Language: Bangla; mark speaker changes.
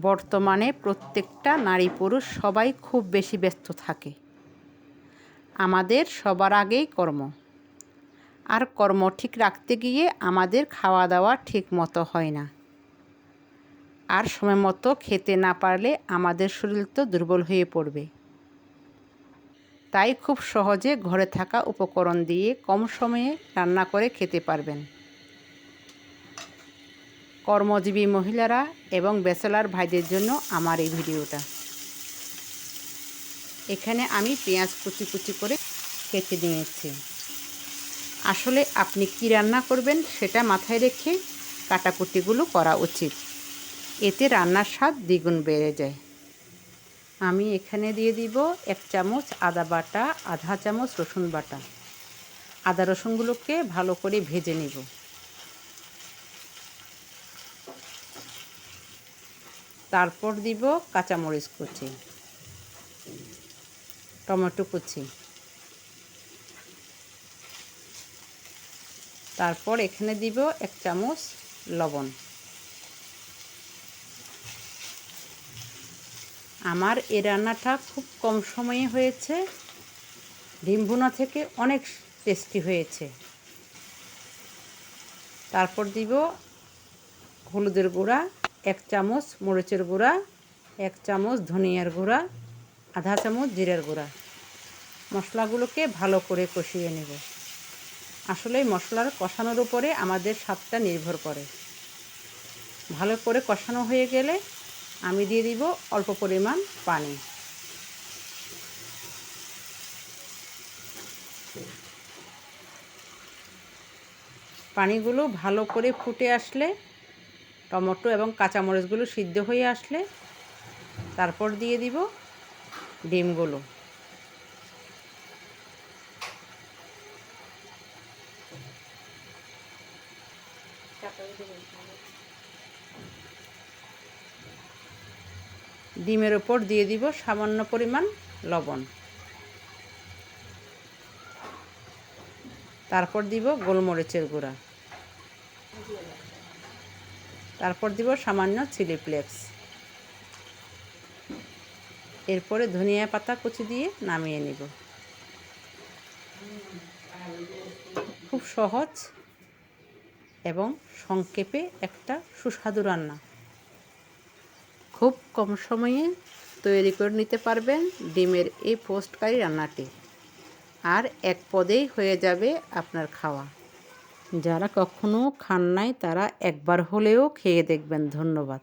Speaker 1: বর্তমানে প্রত্যেকটা নারী পুরুষ সবাই খুব বেশি ব্যস্ত থাকে। আমাদের সবার আগেই কর্ম, আর কর্ম ঠিক রাখতে গিয়ে আমাদের খাওয়া দাওয়া ঠিক মতো হয় না। আর সময় মতো খেতে না পারলে আমাদের শরীর তো দুর্বল হয়ে পড়বে। তাই খুব সহজে ঘরে থাকা উপকরণ দিয়ে কম সময়ে রান্না করে খেতে পারবেন। কর্মজীবী মহিলারা এবং ব্যাচেলার ভাইদের জন্য আমার এই ভিডিওটা। এখানে আমি পেঁয়াজ কুচি কুচি করে কেটে নিয়েছি। আসলে আপনি কি রান্না করবেন সেটা মাথায় রেখে কাটাকুটিগুলো করা উচিত, এতে রান্নার স্বাদ দ্বিগুণ বেড়ে যায়। আমি এখানে দিয়ে দিব 1 চামচ আদা বাটা, আধা চামচ রসুন বাটা। আদা রসুনগুলোকে ভালো করে ভেজে নিব। তারপর দিব কাঁচামরিচ কুচি, টমেটো কুচি, তারপর এখানে দিব 1 চামচ লবণ। আমার এই রান্নাটা খুব কম সময়ে হয়েছে, ডিম ভুনা থেকে অনেক টেস্টি হয়েছে। তারপর দিব হলুদের গুঁড়া 1 চামচ, মরিচের গুঁড়া 1 চামচ, ধনিয়ার গুঁড়া আধা চামচ, জিরার গুঁড়া। মশলাগুলোকে ভালো করে কষিয়ে নেব। আসলে মশলার কষানোর উপরে আমাদের স্বাদটা নির্ভর করে। ভালো করে কষানো হয়ে গেলে আমি দিয়ে দিব অল্প পরিমাণ পানি। পানিগুলো ভালো করে ফুটে আসলে, টমেটো এবং কাঁচামরিচগুলো সিদ্ধ হয়ে আসলে তারপর দিয়ে দিব ডিমগুলো। ডিমের ওপর দিয়ে দিব সামান্য পরিমাণ লবণ। তারপর দিব গোলমরিচের গুঁড়া। তারপর দিব সামান্য চিলি ফ্লেক্স। এরপরে ধনিয়া পাতা কুচি দিয়ে নামিয়ে নিব। খুব সহজ এবং সংক্ষেপে একটা সুস্বাদু রান্না। খুব কম সময়ে তৈরি করে নিতে পারবেন ডিমের এই পোস্ট কারি রান্নাটি, আর এক পদেই হয়ে যাবে আপনার খাওয়া। যারা কখনো খান নাই তারা একবার হলেও খেয়ে দেখবেন। ধন্যবাদ।